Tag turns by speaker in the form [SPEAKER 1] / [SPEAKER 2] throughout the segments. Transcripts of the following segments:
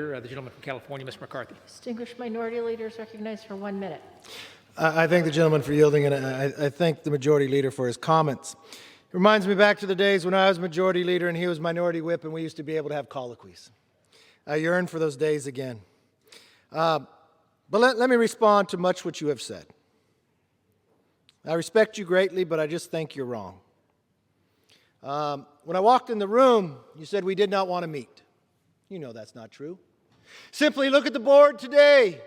[SPEAKER 1] The gentleman from California, Mr. McCarthy.
[SPEAKER 2] Distinguished minority leader is recognized for 1 minute.
[SPEAKER 3] I thank the gentleman for yielding, and I thank the majority leader for his comments. It reminds me back to the days when I was majority leader and he was minority whip, and we used to be able to have colloquies. I yearn for those days again. But let me respond to much what you have said. I respect you greatly, but I just think you're wrong. When I walked in the room, you said we did not want to meet. You know that's not true. Simply look at the board today.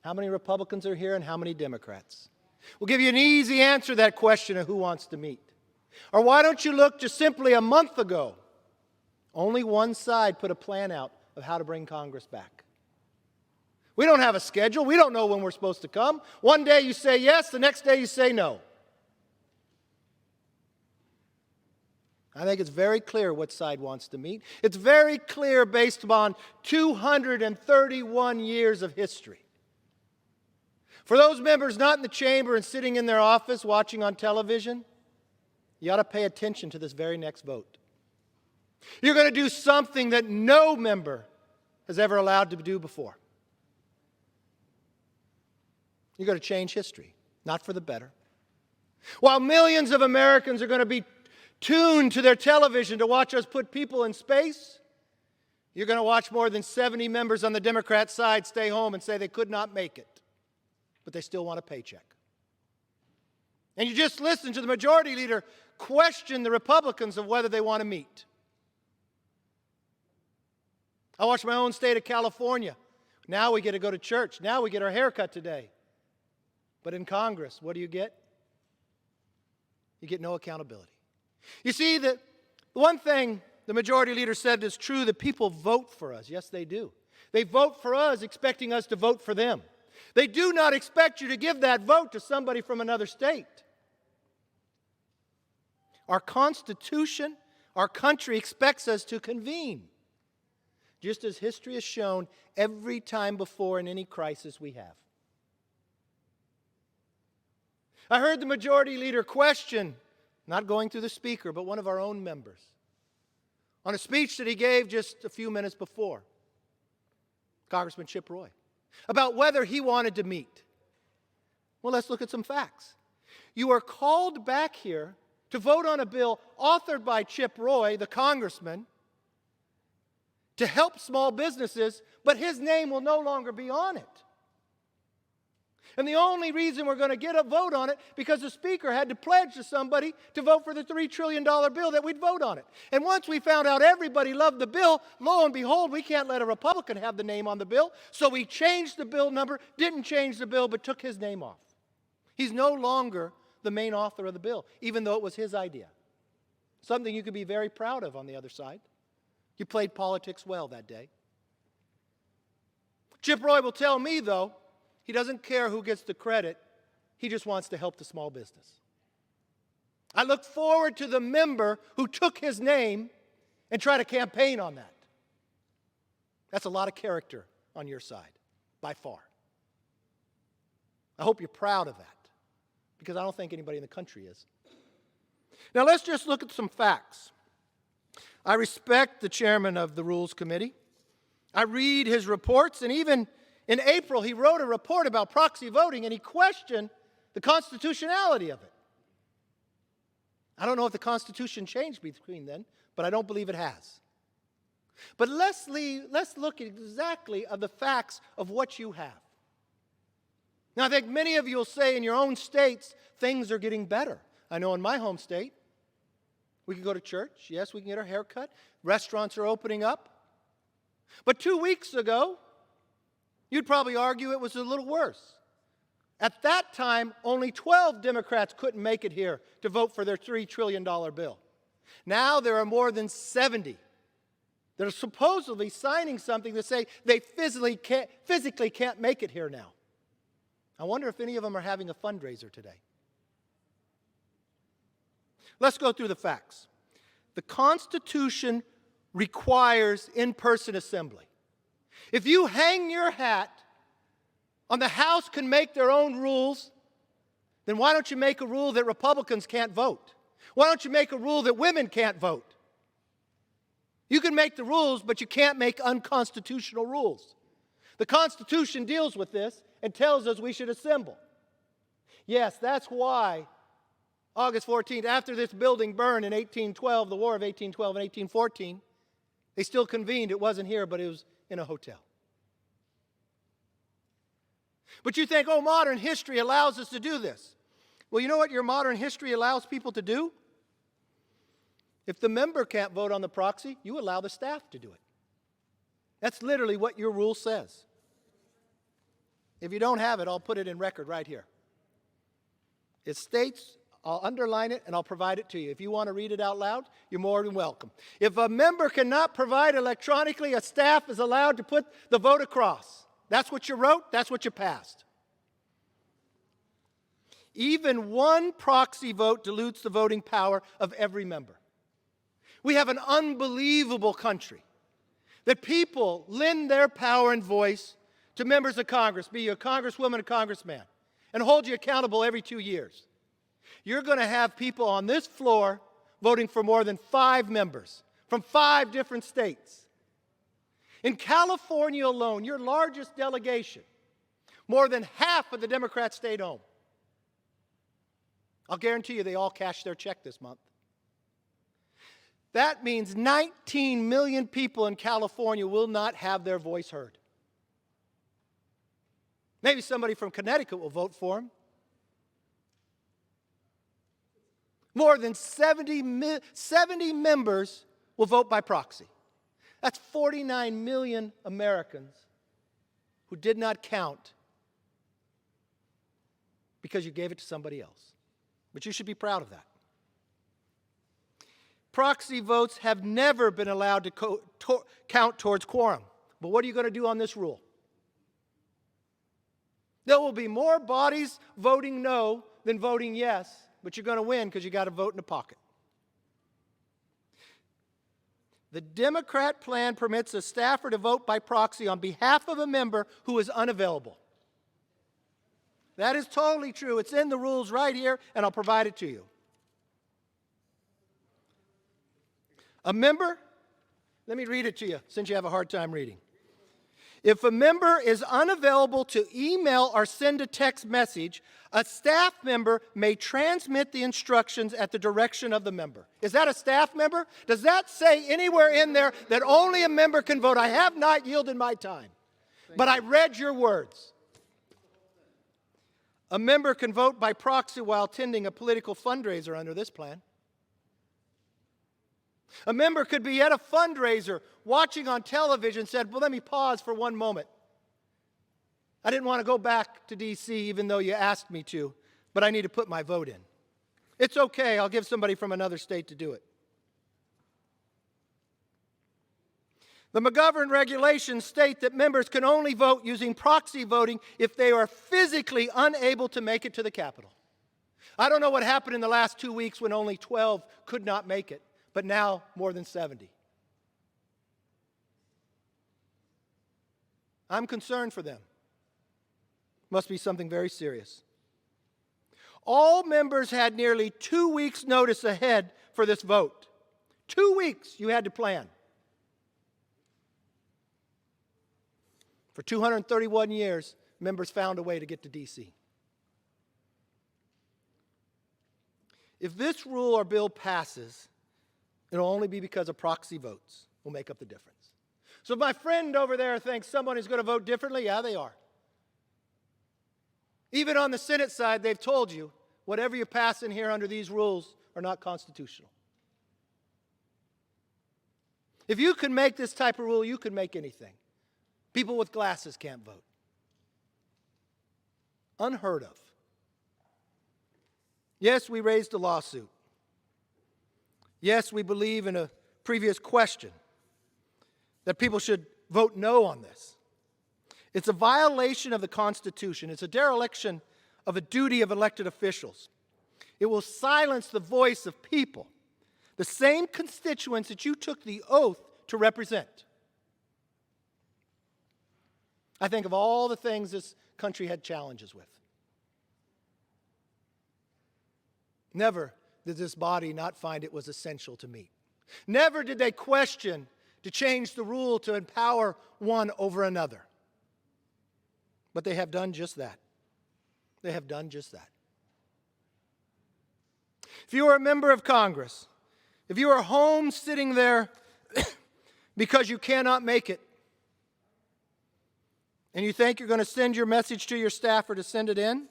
[SPEAKER 3] How many Republicans are here and how many Democrats? We'll give you an easy answer to that question of who wants to meet. Or why don't you look just simply a month ago? Only one side put a plan out of how to bring Congress back. We don't have a schedule. We don't know when we're supposed to come. One day you say yes, the next day you say no. I think it's very clear what side wants to meet. It's very clear based upon 231 years of history. For those members not in the chamber and sitting in their office watching on television, you ought to pay attention to this very next vote. You're going to do something that no member has ever allowed to do before. You're going to change history, not for the better. While millions of Americans are going to be tuned to their television to watch us put people in space, you're going to watch more than 70 members on the Democrat side stay home and say they could not make it, but they still want a paycheck. And you just listen to the majority leader question the Republicans of whether they want to meet. I watched my own state of California. Now we get to go to church. Now we get our haircut today. But in Congress, what do you get? You get no accountability. You see, the one thing the majority leader said is true, that people vote for us. Yes, they do. They vote for us expecting us to vote for them. They do not expect you to give that vote to somebody from another state. Our Constitution, our country expects us to convene, just as history has shown every time before in any crisis we have. I heard the majority leader question, not going through the speaker, but one of our own members, on a speech that he gave just a few minutes before, Congressman Chip Roy, about whether he wanted to meet. Well, let's look at some facts. You are called back here to vote on a bill authored by Chip Roy, the congressman, to help small businesses, but his name will no longer be on it. And the only reason we're going to get a vote on it because the speaker had to pledge to somebody to vote for the $3 trillion bill that we'd vote on it. And once we found out everybody loved the bill, lo and behold, we can't let a Republican have the name on the bill. So we changed the bill number, didn't change the bill, but took his name off. He's no longer the main author of the bill, even though it was his idea. Something you could be very proud of on the other side. You played politics well that day. Chip Roy will tell me, though, he doesn't care who gets the credit. He just wants to help the small business. I look forward to the member who took his name and tried to campaign on that. That's a lot of character on your side, by far. I hope you're proud of that, because I don't think anybody in the country is. Now let's just look at some facts. I respect the chairman of the Rules Committee. I read his reports, and even in April, he wrote a report about proxy voting, and he questioned the constitutionality of it. I don't know if the Constitution changed between then, but I don't believe it has. But let's look exactly at the facts of what you have. Now, I think many of you will say in your own states, things are getting better. I know in my home state, we can go to church. Yes, we can get our hair cut. Restaurants are opening up. But 2 weeks ago, you'd probably argue it was a little worse. At that time, only 12 Democrats couldn't make it here to vote for their $3 trillion bill. Now there are more than 70 that are supposedly signing something to say they physically can't make it here now. I wonder if any of them are having a fundraiser today. Let's go through the facts. The Constitution requires in-person assembly. If you hang your hat on the House can make their own rules, then why don't you make a rule that Republicans can't vote? Why don't you make a rule that women can't vote? You can make the rules, but you can't make unconstitutional rules. The Constitution deals with this and tells us we should assemble. Yes, that's why August 14th, after this building burned in 1812, the War of 1812 and 1814, they still convened. It wasn't here, but it was in a hotel. But you think, oh, modern history allows us to do this. Well, you know what your modern history allows people to do? If the member can't vote on the proxy, you allow the staff to do it. That's literally what your rule says. If you don't have it, I'll put it in record right here. It states, I'll underline it and I'll provide it to you. If you want to read it out loud, you're more than welcome. If a member cannot provide electronically, a staff is allowed to put the vote across. That's what you wrote, that's what you passed. Even one proxy vote dilutes the voting power of every member. We have an unbelievable country that people lend their power and voice to members of Congress, be you a congresswoman or congressman, and hold you accountable every 2 years. You're going to have people on this floor voting for more than 5 members from 5 different states. In California alone, your largest delegation, more than half of the Democrats stayed home. I'll guarantee you they all cashed their check this month. That means 19 million people in California will not have their voice heard. Maybe somebody from Connecticut will vote for him. More than 70 members will vote by proxy. That's 49 million Americans who did not count because you gave it to somebody else. But you should be proud of that. Proxy votes have never been allowed to count towards quorum. But what are you going to do on this rule? There will be more bodies voting no than voting yes, but you're going to win because you got a vote in the pocket. The Democrat plan permits a staffer to vote by proxy on behalf of a member who is unavailable. That is totally true. It's in the rules right here, and I'll provide it to you. A member, let me read it to you since you have a hard time reading. If a member is unavailable to email or send a text message, a staff member may transmit the instructions at the direction of the member. Is that a staff member? Does that say anywhere in there that only a member can vote? I have not yielded my time, but I read your words. A member can vote by proxy while attending a political fundraiser under this plan. A member could be at a fundraiser watching on television and said, well, let me pause for one moment. I didn't want to go back to D.C. even though you asked me to, but I need to put my vote in. It's okay, I'll give somebody from another state to do it. The McGovern regulations state that members can only vote using proxy voting if they are physically unable to make it to the Capitol. I don't know what happened in the last 2 weeks when only 12 could not make it, but now more than 70. I'm concerned for them. Must be something very serious. All members had nearly 2 weeks' notice ahead for this vote. 2 weeks you had to plan. For 231 years, members found a way to get to D.C. If this rule or bill passes, it'll only be because of proxy votes will make up the difference. So if my friend over there thinks someone is going to vote differently, yeah, they are. Even on the Senate side, they've told you, whatever you pass in here under these rules are not constitutional. If you can make this type of rule, you can make anything. People with glasses can't vote. Unheard of. Yes, we raised a lawsuit. Yes, we believe in a previous question that people should vote no on this. It's a violation of the Constitution. It's a dereliction of a duty of elected officials. It will silence the voice of people, the same constituents that you took the oath to represent. I think of all the things this country had challenges with. Never did this body not find it was essential to meet. Never did they question to change the rule to empower one over another. But they have done just that. They have done just that. If you are a member of Congress, if you are home sitting there because you cannot make it, and you think you're going to send your message to your staffer to send it in,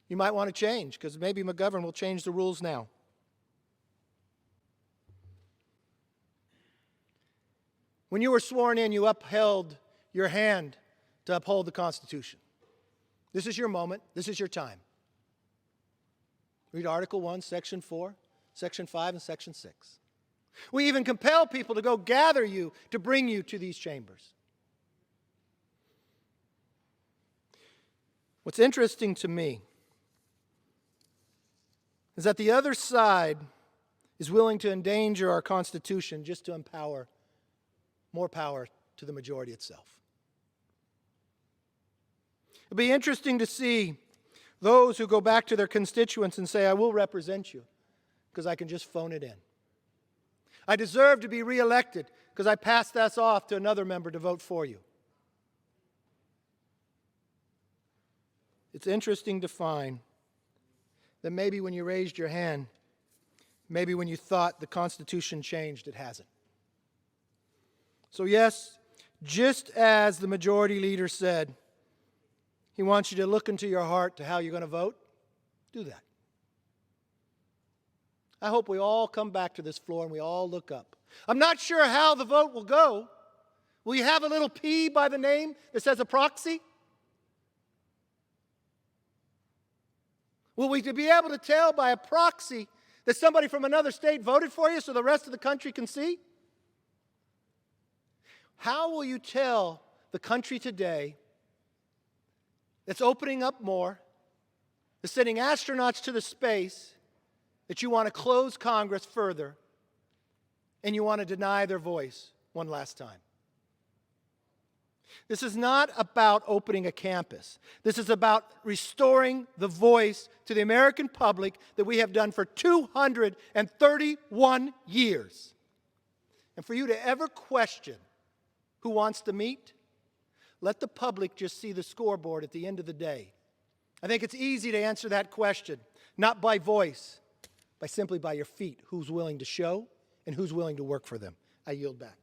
[SPEAKER 3] you might want to change, because maybe McGovern will change the rules now. When you were sworn in, you upheld your hand to uphold the Constitution. This is your moment. This is your time. Read Article 1, Section 4, Section 5, and Section 6. We even compel people to go gather you to bring you to these chambers. What's interesting to me is that the other side is willing to endanger our Constitution just to empower more power to the majority itself. It'll be interesting to see those who go back to their constituents and say, I will represent you because I can just phone it in. I deserve to be reelected because I passed this off to another member to vote for you. It's interesting to find that maybe when you raised your hand, maybe when you thought the Constitution changed, it hasn't. So yes, just as the majority leader said, he wants you to look into your heart to how you're going to vote. Do that. I hope we all come back to this floor and we all look up. I'm not sure how the vote will go. Will you have a little P by the name that says a proxy? Will we be able to tell by a proxy that somebody from another state voted for you so the rest of the country can see? How will you tell the country today that's opening up more, that's sending astronauts to the space, that you want to close Congress further and you want to deny their voice one last time? This is not about opening a campus. This is about restoring the voice to the American public that we have done for 231 years. And for you to ever question who wants to meet, let the public just see the scoreboard at the end of the day. I think it's easy to answer that question, not by voice, but simply by your feet. Who's willing to show and who's willing to work for them? I yield back.